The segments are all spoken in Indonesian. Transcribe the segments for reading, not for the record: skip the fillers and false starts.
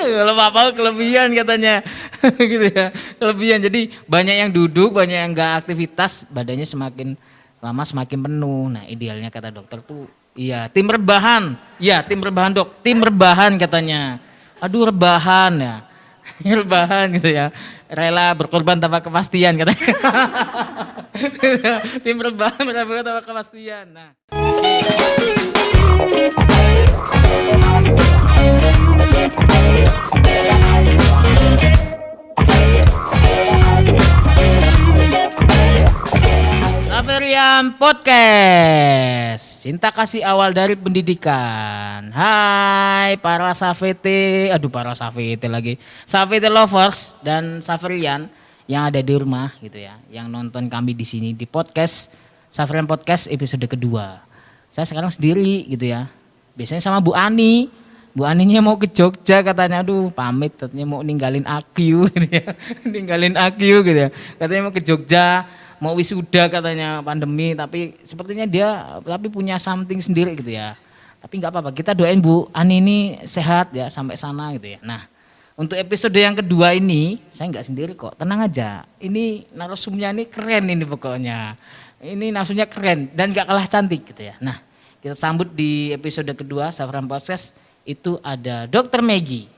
Kalau papa kelebihan katanya, gitu ya, kelebihan. Jadi banyak yang duduk, banyak yang nggak aktivitas, badannya semakin lama semakin penuh. Nah idealnya kata dokter tuh, iya tim rebahan, ya tim rebahan dok, tim rebahan katanya. Aduh rebahan ya, rebahan gitu ya, rela berkorban tanpa kepastian katanya. Tim rebahan rela berkorban tanpa kepastian. Nah. Saverian Podcast, cinta kasih awal dari pendidikan. Hai para Savete, para Savete lagi, Savete lovers dan Saverian yang ada di rumah gitu ya, yang nonton kami di sini di podcast Saverian Podcast episode kedua. Saya sekarang sendiri gitu ya, biasanya sama Bu Ani. Bu Aninya mau ke Jogja katanya, aduh pamit katanya mau ninggalin aku gitu ya, ninggalin aku gitu ya, katanya mau ke Jogja, mau wisuda katanya pandemi, tapi sepertinya dia tapi punya something sendiri gitu ya. Tapi nggak apa-apa, kita doain Bu Ani ini sehat ya sampai sana gitu ya. Nah untuk episode yang kedua ini saya nggak sendiri kok, tenang aja. Ini narasumnya ini keren ini pokoknya. Ini narasumnya keren dan nggak kalah cantik gitu ya. Nah kita sambut di episode kedua Saverian Podcast itu ada Dokter Maggie.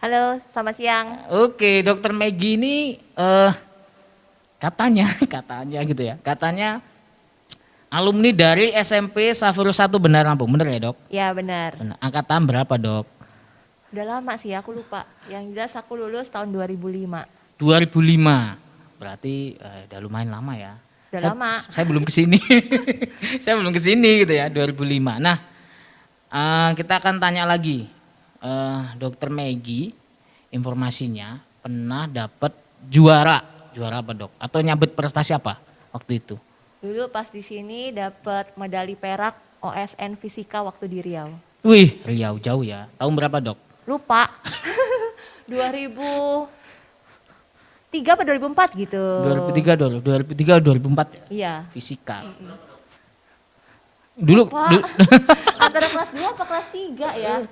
Halo, selamat siang. Oke, Dokter Maggie ini katanya gitu ya, katanya alumni dari SMP Saverus 1 Bandar Lampung, bener ya dok? Ya benar. Angkatan berapa dok? Udah lama sih, aku lupa. Yang jelas aku lulus tahun 2005. 2005, berarti udah lumayan lama ya. Udah lama. Saya belum kesini, saya belum kesini gitu ya, 2005. Nah kita akan tanya lagi, Dokter Maggie informasinya pernah dapat juara apa dok? Atau nyabet prestasi apa waktu itu? Dulu pas di sini dapat medali perak OSN Fisika waktu di Riau. Wih, Riau jauh ya. Tahun berapa dok? Lupa. 2003 atau 2004 gitu. 2003 2004 ya? Iya. Fisika. Dulu, antara kelas 2 apa kelas 3 ya?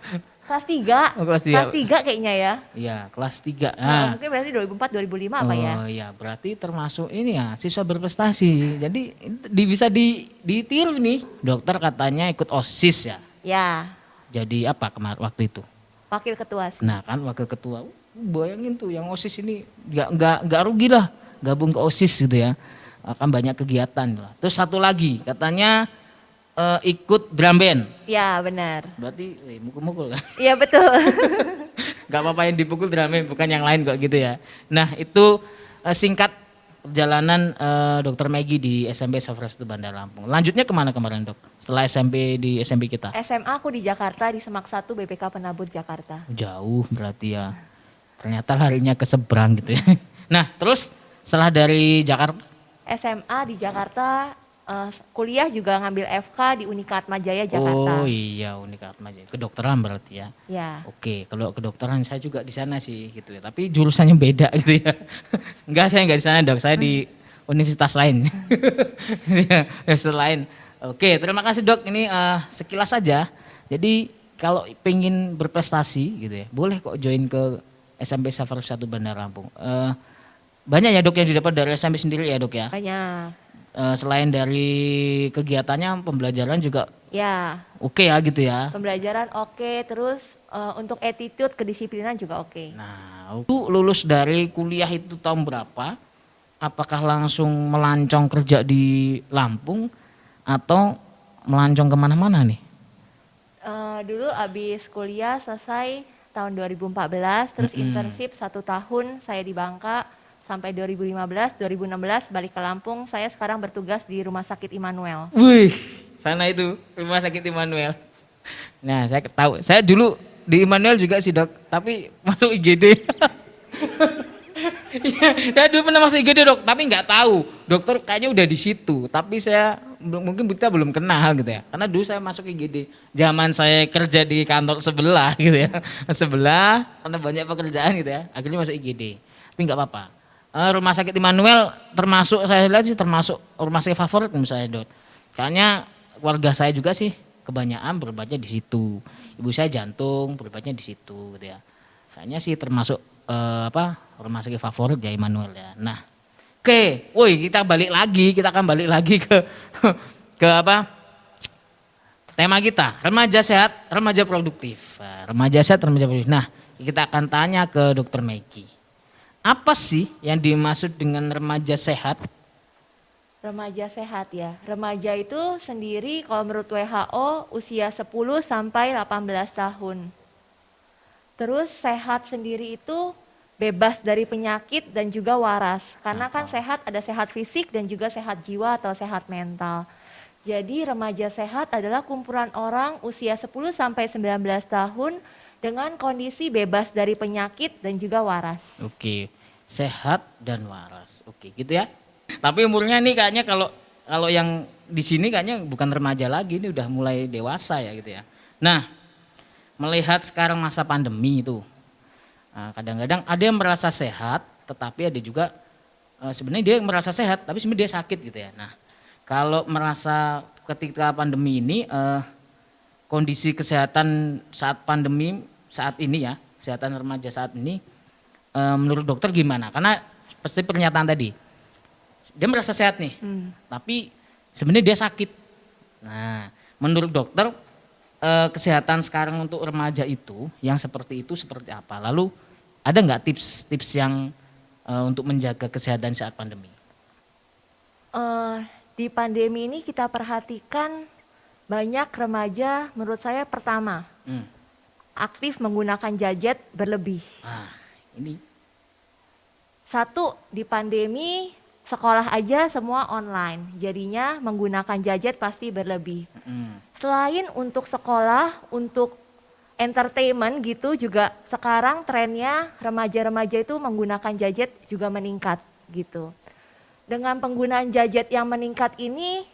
Kelas 3. Oh, kelas 3. Kelas 3 kayaknya ya. Iya, kelas 3. Nah, mungkin berarti 2004 2005 apa ya? Oh iya, berarti termasuk ini ya, siswa berprestasi. Jadi bisa ditiru nih. Dokter katanya ikut OSIS ya. Ya. Jadi apa kemarin waktu itu? Wakil ketua sih. Nah, kan wakil ketua. Bayangin tuh yang OSIS ini enggak rugi lah gabung ke OSIS gitu ya. Akan banyak kegiatan lah. Terus satu lagi katanya ikut drum band. Ya benar. Berarti mukul-mukul kan? Iya betul. Gak apa-apa yang dipukul drum band, bukan yang lain kok gitu ya. Nah itu singkat perjalanan Dokter Maggie di SMP Saverus 1 Bandar Lampung. Lanjutnya kemana kemarin dok? Setelah SMP di SMP kita? SMA aku di Jakarta di Semak 1 BPK Penabur Jakarta. Jauh berarti ya. Ternyata larinya ke seberang gitu ya. Nah terus setelah dari Jakarta? SMA di Jakarta. Kuliah juga ngambil FK di Unika Atmajaya Jakarta. Oh iya Unika Atmajaya, kedokteran berarti ya. Ya. Oke, kalau kedokteran saya juga di sana sih gitu ya. Tapi jurusannya beda gitu ya. Enggak, saya enggak di sana dok, saya di universitas lain. Universitas lain. Oke, terima kasih dok. Ini sekilas saja. Jadi kalau pengen berprestasi gitu ya, boleh kok join ke SMP Saverus 1 Bandar Lampung. Banyak ya dok yang didapat dari SMP sendiri ya dok ya? Banyak. Selain dari kegiatannya pembelajaran juga ya oke ya gitu ya. Pembelajaran oke, terus untuk attitude kedisiplinan juga oke. Nah, itu lulus dari kuliah itu tahun berapa? Apakah langsung melancong kerja di Lampung atau melancong kemana-mana nih? Dulu abis kuliah selesai tahun 2014, terus internship 1 tahun saya di Bangka. Sampai 2015, 2016 balik ke Lampung, saya sekarang bertugas di Rumah Sakit Immanuel. Wih, sana itu Rumah Sakit Immanuel. Nah, saya tahu. Saya dulu di Immanuel juga sih dok, tapi masuk IGD. Ya, saya dulu pernah masuk IGD dok, tapi nggak tahu. Dokter kayaknya udah di situ, tapi saya mungkin kita belum kenal gitu ya. Karena dulu saya masuk IGD, zaman saya kerja di kantor sebelah gitu ya, sebelah, karena banyak pekerjaan gitu ya. Akhirnya masuk IGD, tapi nggak apa-apa. Rumah Sakit Immanuel termasuk saya lihat sih termasuk rumah sakit favorit misalnya dok. Kayaknya keluarga saya juga sih kebanyakan berobatnya di situ. Ibu saya jantung, berobatnya di situ gitu ya. Kayaknya sih termasuk rumah sakit favorit ya Immanuel ya. Nah, oke, woi kita akan balik lagi ke ke apa? Tema kita, remaja sehat, remaja produktif. Nah, remaja sehat, remaja produktif. Nah, kita akan tanya ke Dokter Meggy. Apa sih yang dimaksud dengan remaja sehat? Remaja sehat ya. Remaja itu sendiri kalau menurut WHO usia 10 sampai 18 tahun. Terus sehat sendiri itu bebas dari penyakit dan juga waras. Karena kan sehat ada sehat fisik dan juga sehat jiwa atau sehat mental. Jadi remaja sehat adalah kumpulan orang usia 10 sampai 19 tahun dengan kondisi bebas dari penyakit dan juga waras. Oke, sehat dan waras. Oke, gitu ya. Tapi umurnya nih kayaknya kalau yang di sini kayaknya bukan remaja lagi, ini udah mulai dewasa ya gitu ya. Nah, melihat sekarang masa pandemi itu, kadang-kadang ada yang merasa sehat, tetapi ada juga sebenarnya dia merasa sehat, tapi sebenarnya dia sakit gitu ya. Nah, kalau merasa ketika pandemi ini kondisi kesehatan saat pandemi saat ini ya, kesehatan remaja saat ini menurut dokter gimana? Karena pasti pernyataan tadi dia merasa sehat nih, tapi sebenarnya dia sakit. Nah, menurut dokter kesehatan sekarang untuk remaja itu yang seperti itu seperti apa? Lalu ada nggak tips-tips yang untuk menjaga kesehatan saat pandemi? Di pandemi ini kita perhatikan banyak remaja menurut saya pertama aktif menggunakan gadget berlebih. Ini Satu, di pandemi sekolah aja semua online, jadinya menggunakan gadget pasti berlebih. Selain untuk sekolah, untuk entertainment gitu juga sekarang trennya remaja-remaja itu menggunakan gadget juga meningkat gitu. Dengan penggunaan gadget yang meningkat ini,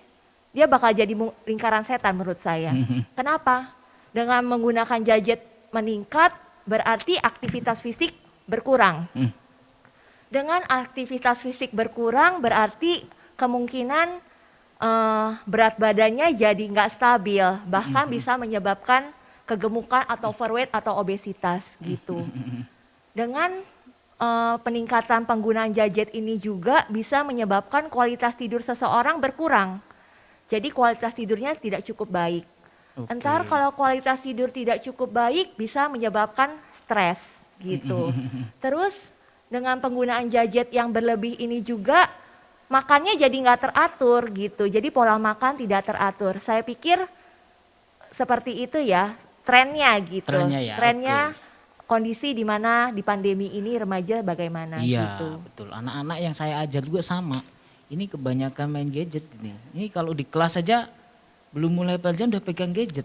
dia bakal jadi lingkaran setan menurut saya. Kenapa? Dengan menggunakan gadget meningkat, berarti aktivitas fisik berkurang. Dengan aktivitas fisik berkurang, berarti kemungkinan berat badannya jadi nggak stabil, bahkan bisa menyebabkan kegemukan atau overweight atau obesitas gitu. Dengan peningkatan penggunaan gadget ini juga bisa menyebabkan kualitas tidur seseorang berkurang. Jadi kualitas tidurnya tidak cukup baik. Entar kalau kualitas tidur tidak cukup baik bisa menyebabkan stres gitu. Terus dengan penggunaan gadget yang berlebih ini juga makannya jadi nggak teratur gitu. Jadi pola makan tidak teratur. Saya pikir seperti itu ya trennya gitu. Trennya kondisi di mana di pandemi ini remaja bagaimana gitu. Iya, betul. Anak-anak yang saya ajar juga sama. Ini kebanyakan main gadget ini. Ini kalau di kelas aja belum mulai pelajaran udah pegang gadget.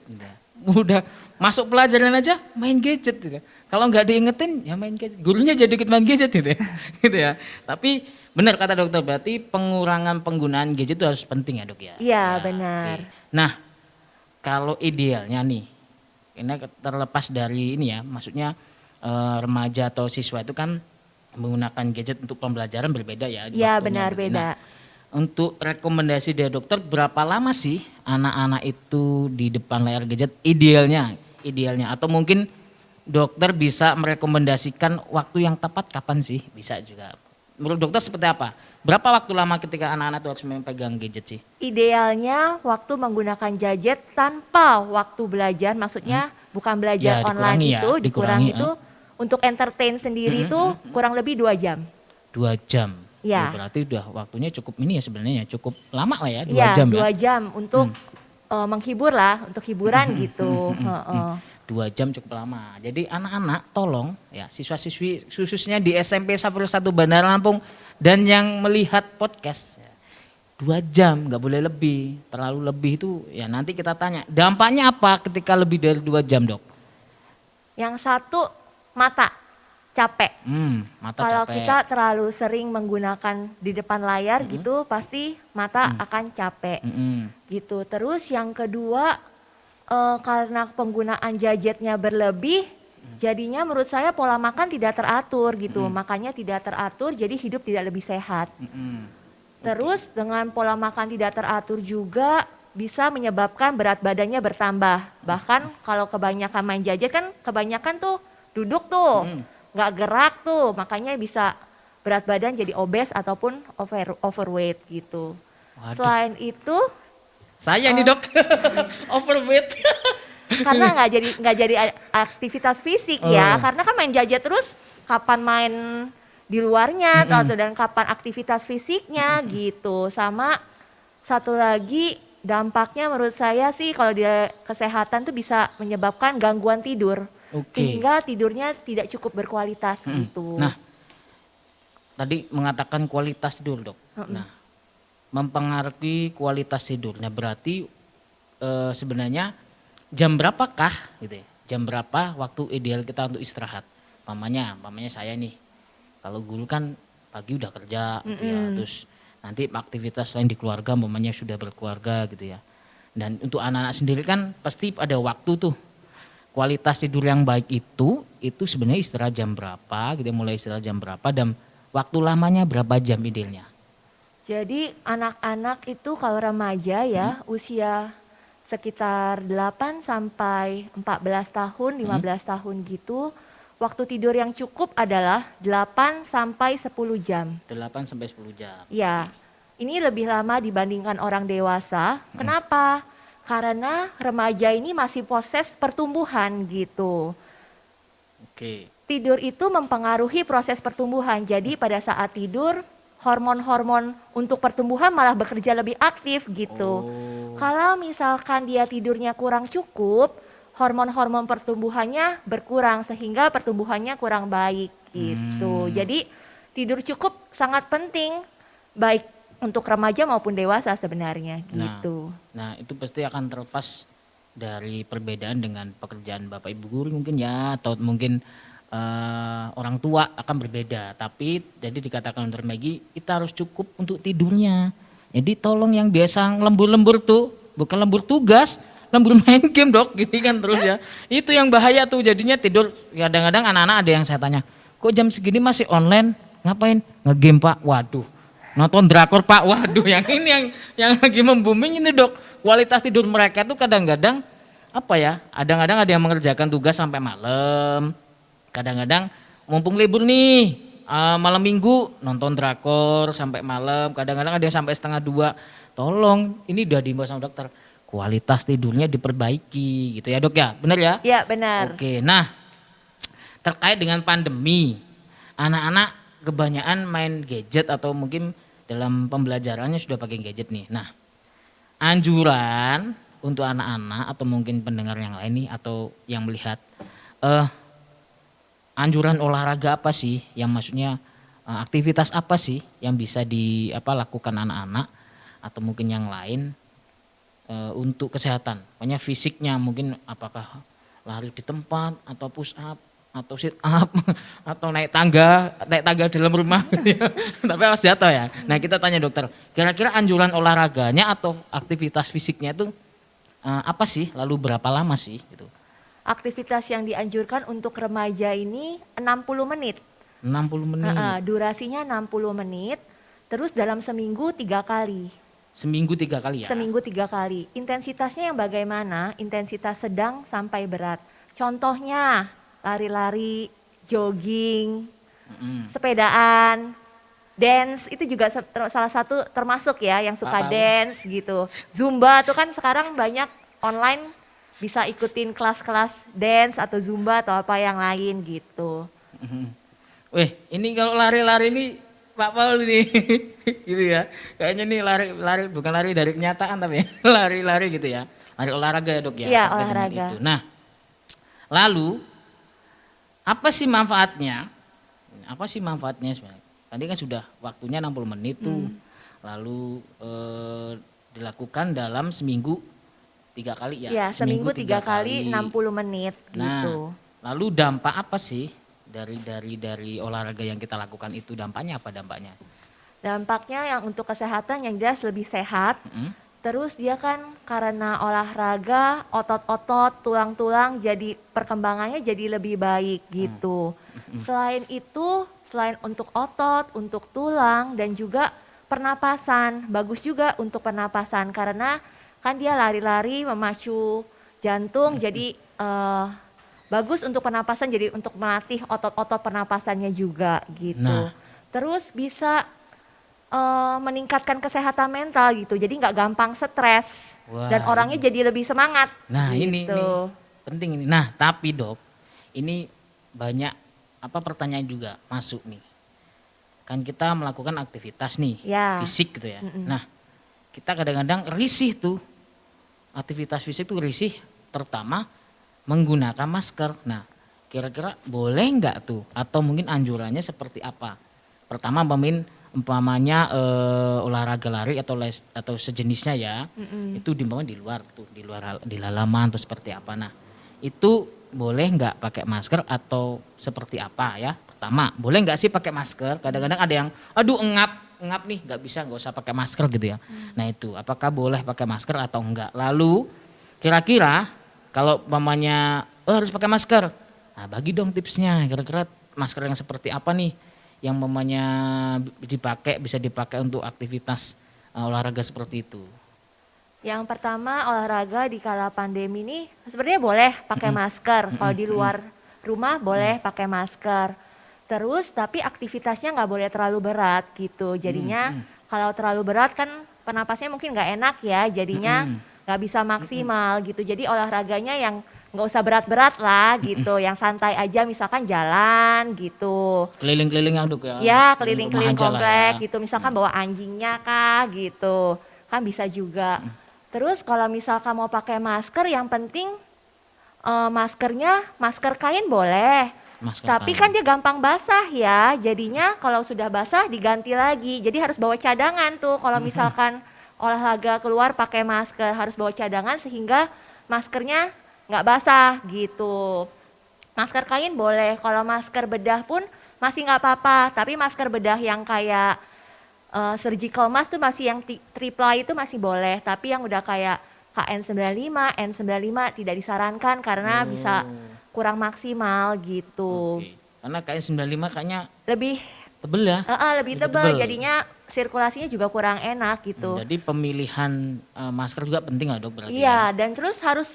Udah masuk pelajaran aja main gadget gitu. Kalau nggak diingetin ya main gadget. Gurunya jadi ikut main gadget gitu ya. Gitu ya. Tapi benar kata dokter, berarti pengurangan penggunaan gadget itu harus penting ya dok ya? Iya benar. Nah kalau idealnya nih, ini terlepas dari ini ya, maksudnya remaja atau siswa itu kan menggunakan gadget untuk pembelajaran berbeda ya. Iya benar beda. Nah, untuk rekomendasi dari dokter berapa lama sih anak-anak itu di depan layar gadget idealnya atau mungkin dokter bisa merekomendasikan waktu yang tepat kapan sih bisa juga. Menurut dokter seperti apa? Berapa waktu lama ketika anak-anak itu harus memegang gadget sih? Idealnya waktu menggunakan gadget tanpa waktu belajar, maksudnya bukan belajar Ya, online itu, dikurangi dikurangi, itu untuk entertain sendiri itu kurang lebih 2 jam. 2 jam. Ya. Berarti udah waktunya cukup ini ya sebenarnya cukup lama lah ya 2 Iya, jam 2 ya. jam untuk menghibur lah, untuk hiburan gitu. 2 jam cukup lama. Jadi anak-anak tolong ya siswa-siswi khususnya di SMP 1 Bandar Lampung dan yang melihat podcast 2 jam nggak boleh lebih. Terlalu lebih itu ya nanti kita tanya dampaknya apa ketika lebih dari 2 jam dok? Yang satu mata capek. Mata Kalau capek. kita terlalu sering menggunakan di depan layar gitu pasti mata akan capek gitu. Terus yang kedua karena penggunaan gadgetnya berlebih jadinya menurut saya pola makan tidak teratur gitu. Makannya tidak teratur jadi hidup tidak lebih sehat. Terus dengan pola makan tidak teratur juga bisa menyebabkan berat badannya bertambah. Bahkan kalau kebanyakan main gadget kan kebanyakan tuh duduk tuh, nggak gerak tuh, makanya bisa berat badan jadi obes ataupun overweight gitu. Waduh, Selain itu, saya nih dok, overweight. karena nggak jadi aktivitas fisik ya, karena kan main gadget terus, kapan main di luarnya dan kapan aktivitas fisiknya gitu. Sama satu lagi dampaknya menurut saya sih kalau di kesehatan tuh bisa menyebabkan gangguan tidur. Oke. Sehingga tidurnya tidak cukup berkualitas gitu. Nah, tadi mengatakan kualitas tidur dok. Nah, mempengaruhi kualitas tidurnya berarti sebenarnya jam berapakah gitu ya? Jam berapa waktu ideal kita untuk istirahat? Mamanya saya nih, kalau dulu kan pagi udah kerja gitu ya, terus nanti aktivitas lain di keluarga, mamanya sudah berkeluarga gitu ya. Dan untuk anak-anak sendiri kan pasti ada waktu tuh. Kualitas tidur yang baik itu sebenarnya istirahat jam berapa gitu, mulai istirahat jam berapa dan waktu lamanya berapa jam idealnya? Jadi anak-anak itu kalau remaja ya usia sekitar 8 sampai 14 tahun, 15 tahun gitu, waktu tidur yang cukup adalah 8 sampai 10 jam. 8 sampai 10 jam. Ya, ini lebih lama dibandingkan orang dewasa. Kenapa? Karena remaja ini masih proses pertumbuhan gitu. Oke. Tidur itu mempengaruhi proses pertumbuhan. Jadi pada saat tidur, hormon-hormon untuk pertumbuhan malah bekerja lebih aktif gitu. Kalau misalkan dia tidurnya kurang cukup, hormon-hormon pertumbuhannya berkurang sehingga pertumbuhannya kurang baik gitu. Jadi tidur cukup sangat penting baik untuk remaja maupun dewasa sebenarnya gitu. Nah, itu pasti akan terlepas dari perbedaan dengan pekerjaan Bapak Ibu guru mungkin ya, atau mungkin orang tua akan berbeda. Tapi jadi dikatakan untuk Maggie, kita harus cukup untuk tidurnya. Jadi tolong yang biasa lembur-lembur tuh, bukan lembur tugas, lembur main game dok, gini kan terus ya. Itu yang bahaya tuh, jadinya tidur. Kadang-kadang anak-anak ada yang saya tanya, kok jam segini masih online? Ngapain? Ngegame pak, waduh. Nonton drakor pak, waduh yang ini yang lagi membuming ini dok. Kualitas tidur mereka tuh kadang-kadang apa ya, kadang-kadang ada yang mengerjakan tugas sampai malam. Kadang-kadang mumpung libur nih, malam minggu nonton drakor sampai malam. Kadang-kadang ada yang sampai setengah 2. Tolong, ini udah diimbau sama dokter. Kualitas tidurnya diperbaiki gitu ya dok ya, benar ya? Iya benar. Oke, nah terkait dengan pandemi, anak-anak kebanyakan main gadget atau mungkin dalam pembelajarannya sudah pakai gadget nih. Nah, anjuran untuk anak-anak atau mungkin pendengar yang lain nih atau yang melihat anjuran olahraga apa sih yang maksudnya aktivitas apa sih yang bisa lakukan anak-anak atau mungkin yang lain untuk kesehatan. Pokoknya fisiknya mungkin apakah lari di tempat atau push up atau sit up atau naik tangga dalam rumah tapi awas jatuh ya. Nah kita tanya dokter, kira-kira anjuran olahraganya atau aktivitas fisiknya itu apa sih, lalu berapa lama sih gitu? Aktivitas yang dianjurkan untuk remaja ini 60 menit. 60 menit. Durasinya 60 menit, terus dalam seminggu 3 kali. Seminggu 3 kali ya? Seminggu 3 kali. Intensitasnya yang bagaimana? Intensitas sedang sampai berat. Contohnya lari-lari, jogging, sepedaan, dance itu juga salah satu termasuk ya yang suka dance gitu. Zumba tuh kan sekarang banyak online bisa ikutin kelas-kelas dance atau zumba atau apa yang lain gitu. Weh, ini kalau lari-lari ini Pak Paul ini gitu ya. Kayaknya nih lari bukan lari dari kenyataan tapi lari-lari gitu ya. Lari olahraga ya dok ya. Iya, terkait dengan olahraga. itu. Nah, lalu apa sih manfaatnya? Apa sih manfaatnya sebenarnya? Tadi kan sudah waktunya 60 menit tuh. Lalu dilakukan dalam seminggu 3 kali ya? Iya, seminggu 3 kali 60 menit gitu. Nah, lalu dampak apa sih dari olahraga yang kita lakukan itu, dampaknya apa dampaknya? Dampaknya yang untuk kesehatan yang jelas lebih sehat. Terus dia kan karena olahraga otot-otot, tulang-tulang jadi perkembangannya jadi lebih baik gitu. Selain itu, selain untuk otot, untuk tulang dan juga pernapasan, bagus juga untuk pernapasan karena kan dia lari-lari memacu jantung, jadi bagus untuk pernapasan, jadi untuk melatih otot-otot pernapasannya juga gitu. Nah. Terus bisa meningkatkan kesehatan mental gitu, jadi nggak gampang stres dan Wah, orangnya jadi lebih semangat. nah ini gitu. penting ini. Nah tapi dok, ini banyak pertanyaan juga masuk nih. Kan kita melakukan aktivitas nih, Ya. fisik gitu ya. Nah kita kadang-kadang risih tuh, aktivitas fisik tuh risih, terutama menggunakan masker. Nah kira-kira boleh nggak tuh, atau mungkin anjurannya seperti apa? Pertama umpamanya olahraga lari atau sejenisnya ya, itu di luar tuh, di halaman atau seperti apa. Nah itu boleh nggak pakai masker atau seperti apa ya? Pertama boleh nggak sih pakai masker? Kadang-kadang ada yang aduh engap nih, nggak usah pakai masker gitu ya. Nah itu apakah boleh pakai masker atau enggak? Lalu kira-kira kalau umpamanya harus pakai masker, nah bagi dong tipsnya, kira-kira masker yang seperti apa nih yang umpamanya bisa dipakai untuk aktivitas olahraga seperti itu. Yang pertama, olahraga di kala pandemi ini sebenarnya boleh pakai masker. Kalau di luar rumah boleh pakai masker. Terus tapi aktivitasnya nggak boleh terlalu berat gitu. Jadinya kalau terlalu berat kan penapasnya mungkin nggak enak ya. Jadinya nggak bisa maksimal gitu. Jadi olahraganya yang nggak usah berat-berat lah gitu. Yang santai aja, misalkan jalan gitu. Keliling-keliling ya dok ya. Ya, Rumah keliling-keliling aja lah komplek ya. gitu. Misalkan bawa anjingnya kah gitu. Kan bisa juga. Terus kalau misalkan mau pakai masker, yang penting maskernya masker kain boleh. Masker Tapi kain. kan dia gampang basah ya. Jadinya kalau sudah basah diganti lagi. Jadi harus bawa cadangan tuh kalau misalkan olahraga keluar pakai masker, harus bawa cadangan sehingga maskernya nggak basah gitu. Masker kain boleh, kalau masker bedah pun masih nggak apa-apa. Tapi masker bedah yang kayak surgical mask tuh masih yang triple itu masih boleh. Tapi yang udah kayak KN95, N95 tidak disarankan karena bisa kurang maksimal gitu. Oke. Karena KN95 kayaknya Lebih tebel ya. lebih tebal, jadinya sirkulasinya juga kurang enak gitu. Jadi pemilihan masker juga penting lah dok berarti. Iya, dan terus harus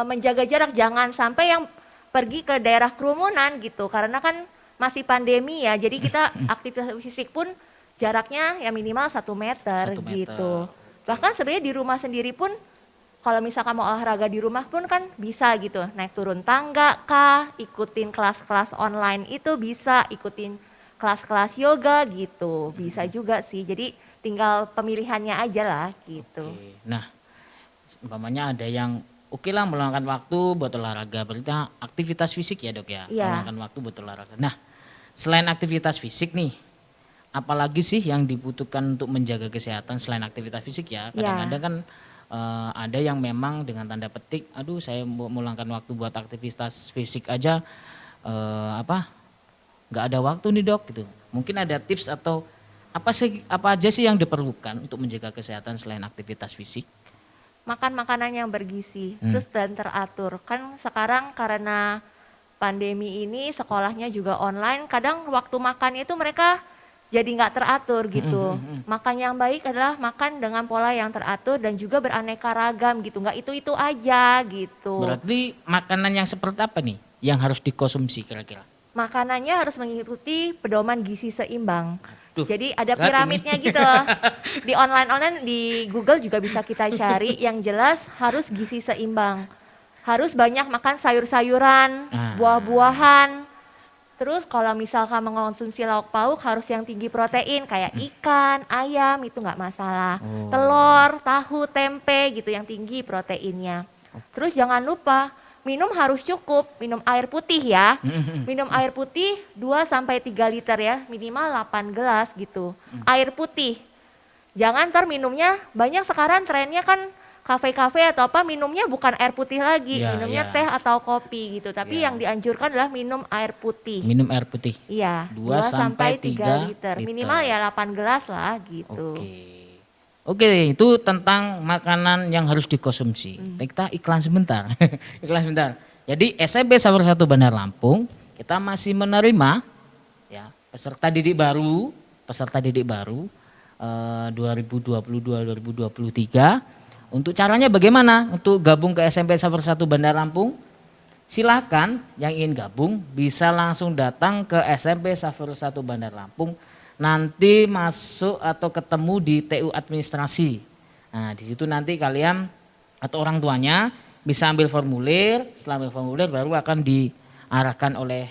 menjaga jarak, jangan sampai yang pergi ke daerah kerumunan gitu. Karena kan masih pandemi ya, jadi kita aktivitas fisik pun jaraknya ya minimal 1 meter 1 meter. gitu. Bahkan sebenarnya di rumah sendiri pun kalau misalkan mau olahraga di rumah pun kan bisa gitu. Naik turun tangga kah, ikutin kelas-kelas online itu bisa, ikutin kelas-kelas yoga gitu. Bisa juga sih. Jadi tinggal pemilihannya aja lah gitu. Oke. Nah, umpamanya ada yang oke lah meluangkan waktu buat olahraga, berarti aktivitas fisik ya dok ya, Iya. meluangkan waktu buat olahraga. Nah, selain aktivitas fisik nih, apalagi sih yang dibutuhkan untuk menjaga kesehatan selain aktivitas fisik ya? Kadang-kadang kan ada yang memang dengan tanda petik, aduh saya mau meluangkan waktu buat aktivitas fisik aja, nggak ada waktu nih dok gitu. Mungkin ada tips atau apa aja sih yang diperlukan untuk menjaga kesehatan selain aktivitas fisik? Makan makanan yang bergizi, terus dan teratur. Kan sekarang karena pandemi ini sekolahnya juga online, kadang waktu makan itu mereka jadi nggak teratur gitu. Makan yang baik adalah makan dengan pola yang teratur dan juga beraneka ragam gitu, nggak itu aja gitu. Berarti makanan yang seperti apa nih yang harus dikonsumsi kira-kira? Makanannya harus mengikuti pedoman gizi seimbang. Aduh, Jadi ada berat piramidnya ini. gitu. Di online di Google juga bisa kita cari. Yang jelas harus gizi seimbang. Harus banyak makan sayur-sayuran, buah-buahan. Terus kalau misalkan mengonsumsi lauk pauk harus yang tinggi protein kayak ikan, ayam itu nggak masalah. Telur, tahu, tempe gitu yang tinggi proteinnya. Terus jangan lupa minum harus cukup, minum air putih ya. Minum air putih 2-3 liter ya, minimal 8 gelas gitu. Air putih. Jangan ntar minumnya, banyak sekarang trennya kan kafe-kafe atau apa minumnya bukan air putih lagi, Ya, minumnya ya. teh atau kopi gitu. Tapi Ya. yang dianjurkan adalah minum air putih. Minum air putih. Iya, 2-3 2-3 liter. Minimal ya 8 gelas lah gitu. Oke, itu tentang makanan yang harus dikonsumsi. Kita iklan sebentar. Iklan sebentar. Jadi SMP Sabar 1 Bandar Lampung, kita masih menerima ya peserta didik baru 2022-2023 Untuk caranya bagaimana untuk gabung ke SMP Safari 1 Bandar Lampung? Silahkan yang ingin gabung bisa langsung datang ke SMP Safari 1 Bandar Lampung. Nanti masuk atau ketemu di TU administrasi. Nah di situ nanti kalian atau orang tuanya bisa ambil formulir. Setelah ambil formulir baru akan diarahkan oleh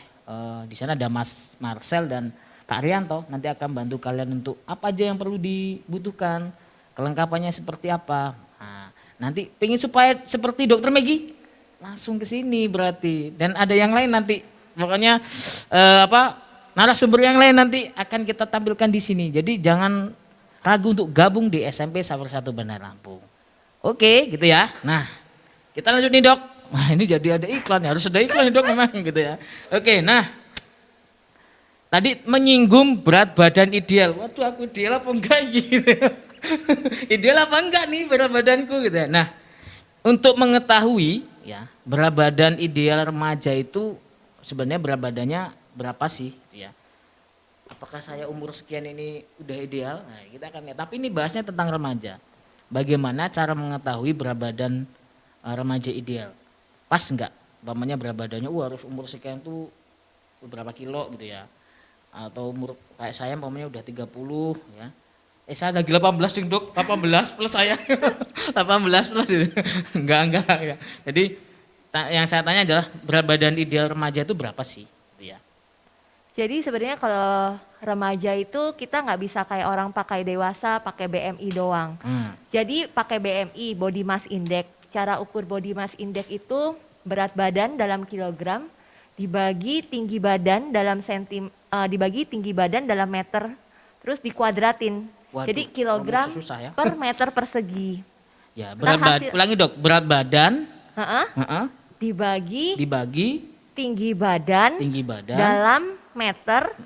di sana ada Mas Marcel dan Kak Rianto. Nanti akan bantu kalian untuk apa aja yang perlu dibutuhkan. Kelengkapannya seperti apa. Nah, nanti pengen supaya seperti Dokter Megi langsung ke sini berarti. Dan ada yang lain nanti. Pokoknya narasumber yang lain nanti akan kita tampilkan di sini. Jadi jangan ragu untuk gabung di SMP Safari 1 Bandar Lampung. Oke, gitu ya. Nah, kita lanjut nih, Dok. Nah, ini jadi ada iklan ya. Harus ada iklan, Dok, memang gitu ya. Oke, nah. Tadi menyinggung berat badan ideal. Waduh, aku ideal apa enggak gitu. Ideal apa enggak nih berat badanku gitu ya. Nah, untuk mengetahui ya berat badan ideal remaja itu sebenarnya berat badannya berapa sih ya. Apakah saya umur sekian ini udah ideal? Nah, kita akan lihat. Tapi ini bahasnya tentang remaja. Bagaimana cara mengetahui berat badan remaja ideal? Pas enggak? Umpamanya berat badannya harus umur sekian tuh berapa kilo gitu ya. Atau umur kayak saya umpamanya udah 30 ya. Saya lagi 18 ding, Dok, 18 plus saya. 18 plus itu. Enggak ya. Jadi yang saya tanya adalah berat badan ideal remaja itu berapa sih? Gitu ya. Jadi sebenarnya kalau remaja itu kita nggak bisa kayak orang pakai dewasa pakai BMI doang. Jadi pakai BMI, body mass index. Cara ukur body mass index itu berat badan dalam kilogram dibagi tinggi badan dalam dibagi tinggi badan dalam meter, terus dikuadratin. Waduh, jadi kilogram ya. Per meter persegi. Ya, ulangi, Dok, berat badan dibagi tinggi badan dalam dalam meter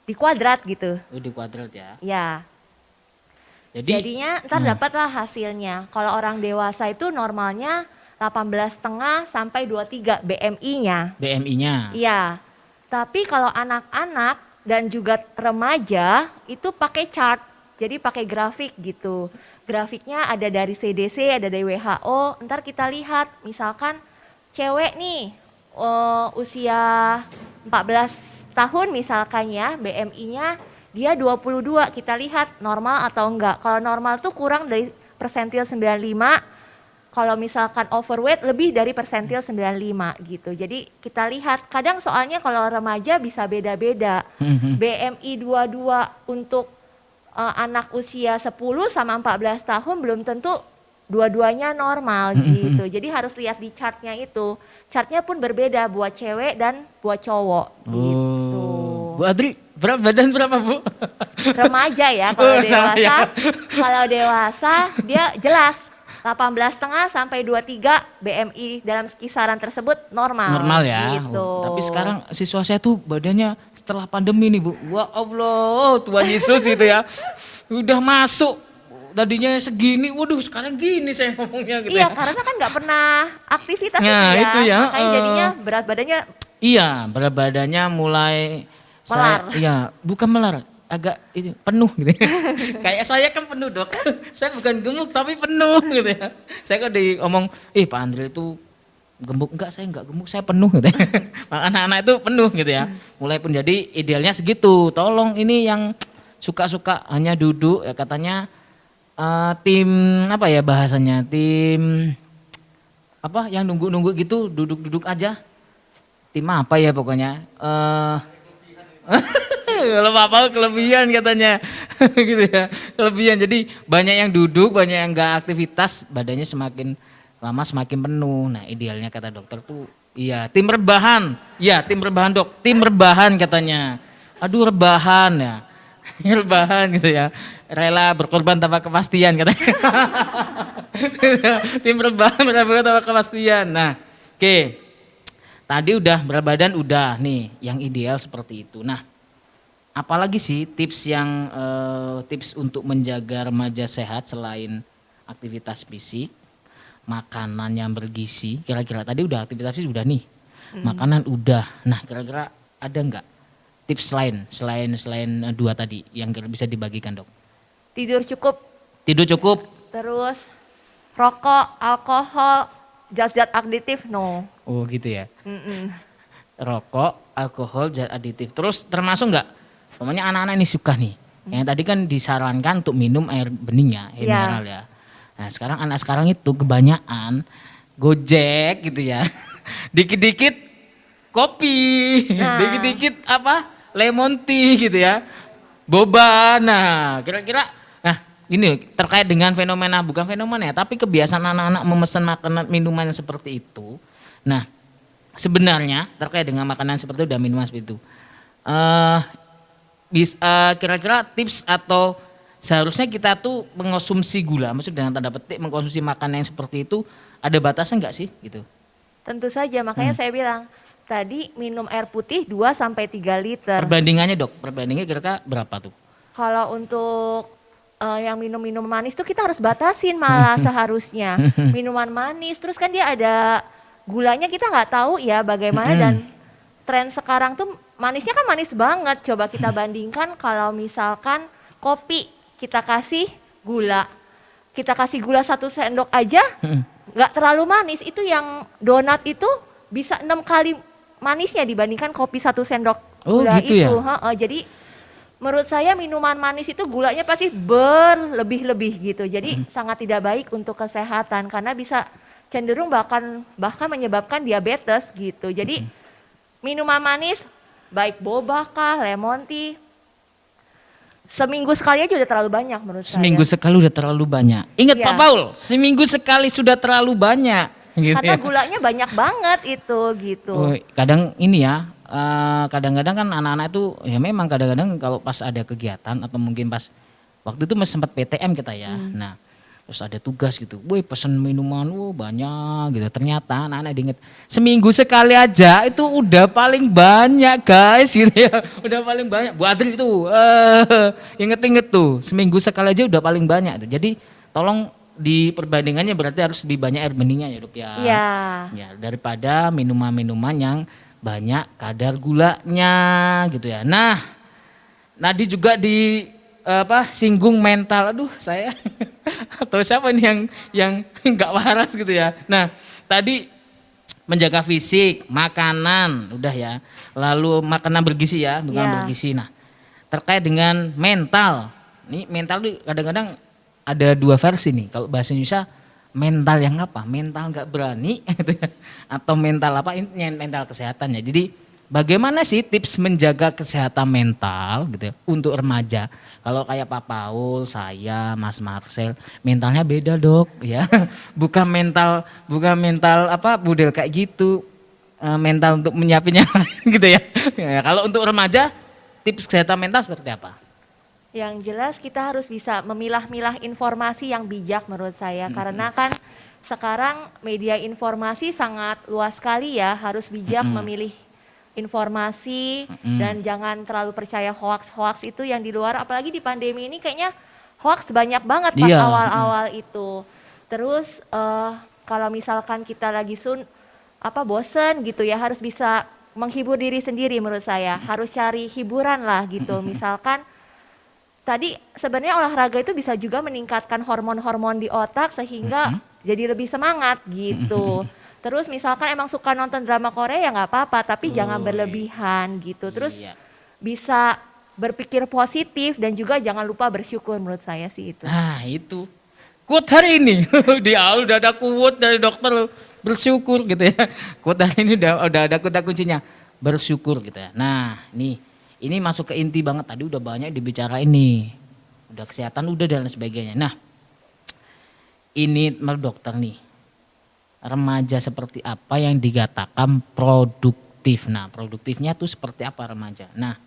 di kuadrat gitu. Oh, di kuadrat ya. Ya. Jadinya ntar dapatlah hasilnya. Kalau orang dewasa itu normalnya 18,5 sampai 23 BMI-nya. BMI-nya. Iya. Tapi kalau anak-anak dan juga remaja itu pakai chart. Jadi pakai grafik gitu. Grafiknya ada dari CDC, ada dari WHO. Ntar kita lihat misalkan cewek nih usia 14 tahun misalkan ya, BMI-nya dia 22, kita lihat normal atau enggak. Kalau normal tuh kurang dari persentil 95. Kalau misalkan overweight lebih dari persentil 95 gitu. Jadi kita lihat, kadang soalnya kalau remaja bisa beda-beda. BMI 22 untuk anak usia 10 sama 14 tahun belum tentu dua-duanya normal gitu. Jadi harus lihat di chartnya itu. Chartnya pun berbeda buat cewek dan buat cowok gitu. Bu Adri, berat badan berapa, Bu? Remaja ya, kalau dewasa dia jelas 18,5 sampai 23 BMI dalam kisaran tersebut normal. Normal ya. Gitu. Tapi sekarang siswa saya tuh badannya setelah pandemi nih, Bu. Wah Allah, Tuhan Yesus gitu ya. Udah masuk. Tadinya segini, waduh sekarang gini saya ngomongnya gitu. Iya, ya. karena kan nggak pernah aktivitas itu ya. Makanya jadinya berat badannya. Iya, berat badannya mulai melar. Iya, bukan melar. Agak itu penuh gitu ya. Kayak saya kan penuh, Dok. Saya bukan gemuk tapi penuh gitu ya. Saya kok diomong, Pak Andre itu gemuk. Enggak, saya enggak gemuk, saya penuh gitu ya. Anak-anak itu penuh gitu ya. Mulai pun jadi idealnya segitu. Tolong ini yang suka-suka hanya duduk ya katanya tim apa ya bahasanya? Tim apa yang nunggu-nunggu gitu, duduk-duduk aja. Tim apa ya pokoknya? Kalau apa kelebihan katanya gitu ya, kelebihan. Jadi banyak yang duduk, banyak yang enggak aktivitas, badannya semakin lama semakin penuh. Nah idealnya kata dokter tuh iya tim rebahan, ya tim rebahan, Dok, tim rebahan katanya. Aduh rebahan ya, rebahan gitu ya, rela berkorban tanpa kepastian katanya. Tim rebahan berkorban tanpa kepastian. Nah oke, tadi udah berat badan udah nih, yang ideal seperti itu. Nah apalagi sih tips yang tips untuk menjaga remaja sehat selain aktivitas fisik, makanan yang bergizi? Kira-kira tadi udah aktivitas fisik udah nih, makanan udah. Nah kira-kira ada nggak tips lain selain dua tadi yang bisa dibagikan, Dok? Tidur cukup. Tidur cukup. Terus rokok, alkohol, zat-zat aditif, no. Oh gitu ya. Mm-mm. Rokok, alkohol, zat aditif. Terus termasuk nggak? Pokoknya anak-anak ini suka nih. Yang tadi kan disarankan untuk minum air bening ya, air Iya. mineral ya. Nah sekarang anak sekarang itu kebanyakan gojek gitu ya. Dikit-dikit kopi, Nah. dikit-dikit apa? Lemon tea gitu ya. Boba. Nah, kira-kira nah ini terkait dengan fenomena bukan fenomena ya, tapi kebiasaan anak-anak memesan makanan minuman yang seperti itu. Nah, sebenarnya terkait dengan makanan seperti itu dan minuman seperti itu. Eh kira-kira tips atau seharusnya kita tuh mengonsumsi gula, maksud dengan tanda petik mengkonsumsi makanan yang seperti itu ada batasan enggak sih gitu? Tentu saja, makanya saya bilang tadi minum air putih 2 sampai 3 liter. Perbandingannya dok, perbandingannya kira-kira berapa tuh? Kalau untuk yang minum-minum manis tuh kita harus batasin malah seharusnya. Minuman manis, terus kan dia ada gulanya kita nggak tahu ya bagaimana dan tren sekarang tuh manisnya kan manis banget. Coba kita bandingkan kalau misalkan kopi kita kasih gula. Kita kasih gula 1 sendok aja nggak terlalu manis. Itu yang donat itu bisa 6 kali manisnya dibandingkan kopi 1 sendok Oh, gula gitu ya? itu. Jadi menurut saya minuman manis itu gulanya pasti berlebih-lebih gitu. Jadi sangat tidak baik untuk kesehatan karena bisa cenderung bahkan menyebabkan diabetes gitu. Jadi minuman manis baik boba kah, lemon tea, seminggu sekali aja udah terlalu banyak menurut Seminggu saya. sekali udah terlalu banyak. Ingat Iya. Pak Paul, seminggu sekali sudah terlalu banyak. Gitu Karena ya. gulanya banyak banget itu gitu. Oh, kadang ini ya, kadang-kadang kan anak-anak itu ya memang kadang-kadang kalau pas ada kegiatan atau mungkin pas waktu itu masih sempat PTM kita ya. Nah, terus ada tugas gitu. Woi, pesen minuman, banyak gitu. Ternyata anak-anak diinget seminggu sekali aja itu udah paling banyak guys gitu ya. Udah paling banyak. Bu Adri itu inget-inget tuh, seminggu sekali aja udah paling banyak tuh. Jadi tolong di perbandingannya berarti harus lebih banyak air beningnya ya dok ya. Iya. Ya, daripada minuman-minuman yang banyak kadar gulanya gitu ya. Nah, Nadi juga di singgung mental. Aduh, saya atau siapa ini yang nggak waras gitu ya. Nah, tadi menjaga fisik, makanan, udah ya. Lalu makanan bergizi ya, bukan Ya. bergizi. Nah, terkait dengan mental. Ini mental tuh kadang-kadang ada 2 versi nih. Kalau bahasa Indonesia mental yang apa? Mental nggak berani gitu ya. Atau mental apa? Ini mental kesehatan ya. Jadi bagaimana sih tips menjaga kesehatan mental gitu ya, untuk remaja? Kalau kayak Pak Paul, saya, Mas Marcel, mentalnya beda dok ya. Bukan mental apa budel kayak gitu. Mental untuk menyiapin yang lain gitu ya. Ya, kalau untuk remaja tips kesehatan mental seperti apa? Yang jelas kita harus bisa memilah-milah informasi yang bijak menurut saya. Karena kan sekarang media informasi sangat luas sekali ya, harus bijak memilih informasi dan jangan terlalu percaya hoax-hoax itu yang di luar. Apalagi di pandemi ini kayaknya hoax banyak banget pas Iya. awal-awal itu. Terus kalau misalkan kita lagi bosen gitu ya, harus bisa menghibur diri sendiri menurut saya. Harus cari hiburan lah gitu. Misalkan tadi sebenarnya olahraga itu bisa juga meningkatkan hormon-hormon di otak sehingga jadi lebih semangat gitu. Terus misalkan emang suka nonton drama Korea ya nggak apa-apa, tapi jangan berlebihan gitu. Terus Iya. bisa berpikir positif dan juga jangan lupa bersyukur menurut saya sih itu. Nah itu quote hari ini di awal udah ada quote dari dokter bersyukur gitu ya. Quote hari ini udah ada kata kuncinya bersyukur gitu ya. Nah ini masuk ke inti banget tadi udah banyak dibicarain nih. Udah kesehatan udah dan sebagainya. Nah ini menurut dokter nih remaja seperti apa yang dikatakan produktif. Nah produktifnya tuh seperti apa remaja. Nah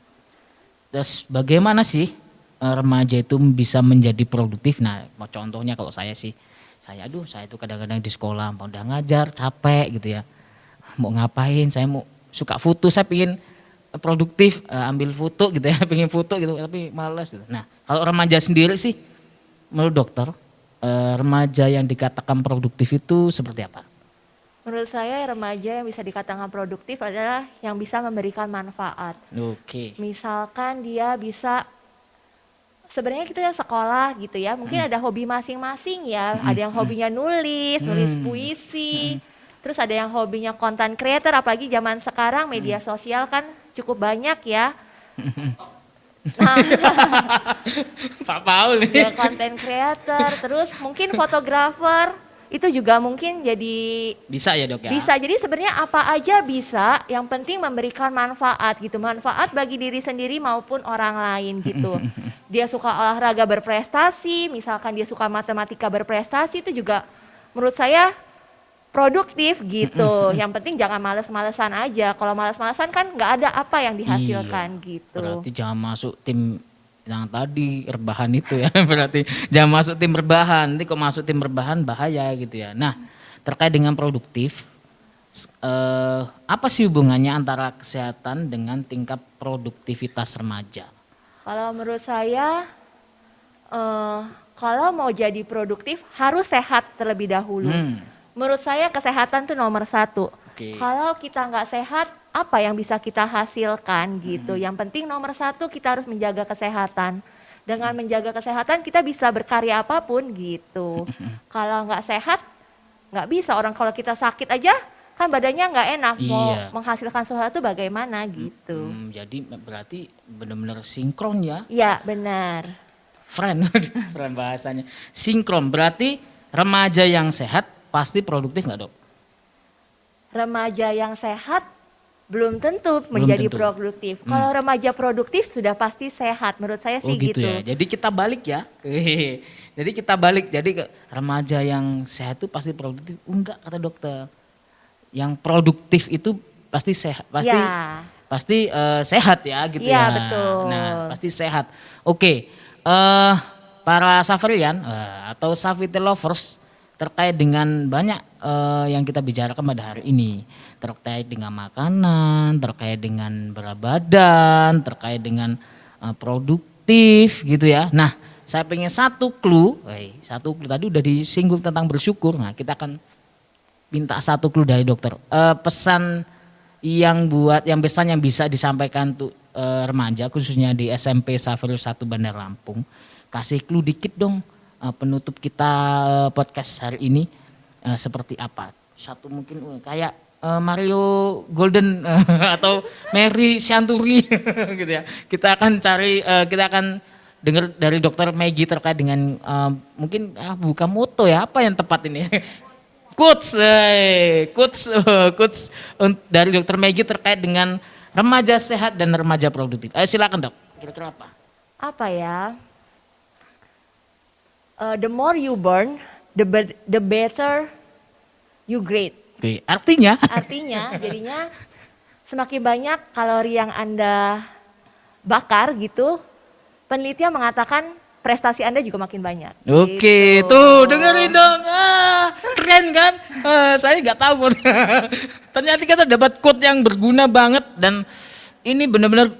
terus bagaimana sih remaja itu bisa menjadi produktif? Nah, contohnya kalau saya sih, saya itu kadang-kadang di sekolah mau udah ngajar capek gitu ya. Mau ngapain? Saya mau suka foto, saya pingin produktif, ambil foto gitu ya, pingin foto gitu, tapi malas gitu. Nah, kalau remaja sendiri sih, menurut dokter, remaja yang dikatakan produktif itu seperti apa? Menurut saya remaja yang bisa dikatakan produktif adalah yang bisa memberikan manfaat. Oke. Misalkan dia bisa sebenarnya kita sekolah gitu ya, mungkin ada hobi masing-masing ya. Ada yang hobinya nulis, nulis puisi. Terus ada yang hobinya content creator, apalagi zaman sekarang media sosial kan cukup banyak ya. Nah, Pak Paul nih. ya content creator, terus mungkin fotografer, itu juga mungkin jadi Bisa ya dok ya? bisa. Jadi sebenarnya apa aja bisa, yang penting memberikan manfaat gitu. Manfaat bagi diri sendiri maupun orang lain gitu. Dia suka olahraga berprestasi, misalkan dia suka matematika berprestasi, itu juga menurut saya produktif gitu. Yang penting jangan males-malesan aja. Kalau males-malesan kan nggak ada apa yang dihasilkan gitu. Berarti jangan masuk tim yang tadi rebahan itu ya. Berarti jangan masuk tim rebahan. Nanti kok masuk tim rebahan bahaya gitu ya. Nah, terkait dengan produktif, apa sih hubungannya antara kesehatan dengan tingkat produktivitas remaja? Kalau menurut saya, kalau mau jadi produktif harus sehat terlebih dahulu. Menurut saya kesehatan tuh nomor satu. Oke. Kalau kita nggak sehat, apa yang bisa kita hasilkan gitu. Yang penting nomor satu kita harus menjaga kesehatan. Dengan menjaga kesehatan kita bisa berkarya apapun gitu. Kalau nggak sehat, nggak bisa. Orang kalau kita sakit aja, kan badannya nggak enak. Mau Iya. menghasilkan sesuatu bagaimana gitu. Jadi berarti benar-benar sinkron ya. Iya benar. Friend, friend bahasanya. Sinkron berarti remaja yang sehat pasti produktif nggak dok? Remaja yang sehat belum tentu menjadi tentu. produktif. Kalau remaja produktif sudah pasti sehat. Menurut saya Oh sih gitu gitu. ya. Jadi kita balik ya. Jadi kita balik. Jadi remaja yang sehat itu pasti produktif. Enggak kata dokter. Yang produktif itu pasti sehat. Ya. Pasti sehat ya gitu Iya, ya. betul. Nah pasti sehat. Oke. Para Safrian atau Safety lovers terkait dengan banyak yang kita bicarakan pada hari ini, terkait dengan makanan, terkait dengan berat badan, terkait dengan produktif gitu ya. Nah, saya pengen satu clue tadi udah disinggung tentang bersyukur. Nah, kita akan minta satu clue dari dokter. Pesan yang bisa disampaikan untuk remaja khususnya di SMP Saferus 1 Bandar Lampung. Kasih clue dikit dong. Penutup kita podcast hari ini seperti apa? Satu mungkin kayak Mario Golden atau Mary Sianturi gitu ya. Kita akan dengar dari dokter Maggie terkait dengan mungkin bukan moto ya, apa yang tepat ini? Quotes dari dokter Maggie terkait dengan remaja sehat dan remaja produktif. Ayo silakan dok, kira-kira apa? Apa ya? The more you burn, the better you grade. Oke, artinya Artinya jadinya semakin banyak kalori yang Anda bakar gitu, penelitian mengatakan prestasi Anda juga makin banyak. Oke, Gitu. tuh dengerin dong. Keren kan? Saya nggak tahu. Ternyata kita dapat quote yang berguna banget dan ini benar-benar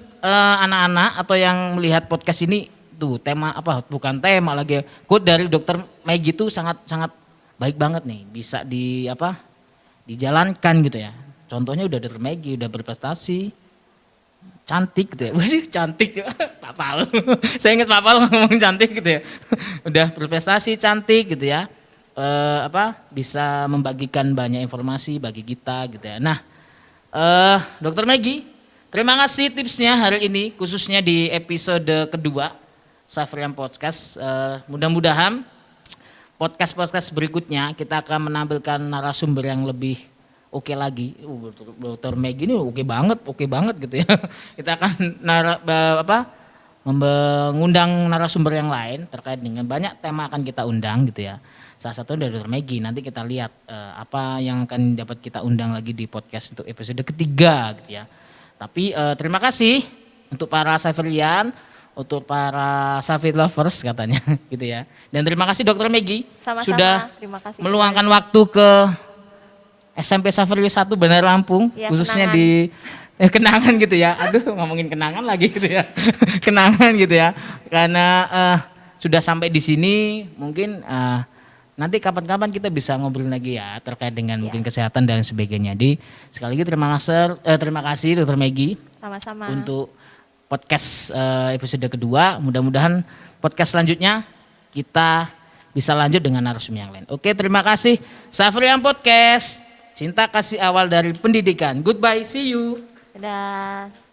anak-anak atau yang melihat podcast ini tuh tema apa? Bukan tema lagi. Quote dari dokter Maggie itu sangat baik banget nih. Bisa dijalankan gitu ya. Contohnya udah dokter Maggie udah berprestasi. Cantik gitu ya, waduh cantik ya, Pak Paul. Saya ingat Pak Paul ngomong cantik gitu ya. Udah berprestasi cantik gitu ya. Bisa membagikan banyak informasi bagi kita gitu ya. Nah, Dokter Maggie, terima kasih tipsnya hari ini khususnya di episode kedua Safrian Podcast. Mudah-mudahan podcast berikutnya kita akan menampilkan narasumber yang lebih oke lagi. Dokter Maggie ini oke banget gitu ya. Kita akan mengundang narasumber yang lain terkait dengan banyak tema akan kita undang gitu ya. Salah satunya dari Dokter Maggie. Nanti kita lihat apa yang akan dapat kita undang lagi di podcast untuk episode ketiga gitu ya. Tapi terima kasih untuk para Safrian, untuk para Safety lovers katanya gitu ya. Dan terima kasih Dokter Maggie Sama-sama, sudah terima kasih. meluangkan waktu ke SMP Saferius 1 Bandar Lampung, Ya, khususnya kenangan. di kenangan gitu ya. Aduh ngomongin kenangan lagi gitu ya. Kenangan gitu ya. Karena sudah sampai di sini mungkin nanti kapan-kapan kita bisa ngobrol lagi ya terkait dengan mungkin kesehatan dan sebagainya. Jadi sekali lagi terima kasih Dokter Maggie Sama-sama. untuk podcast episode kedua. Mudah-mudahan podcast selanjutnya kita bisa lanjut dengan narasumber yang lain. Oke, terima kasih. Safrian Podcast, cinta kasih awal dari pendidikan. Goodbye, see you. Dadah.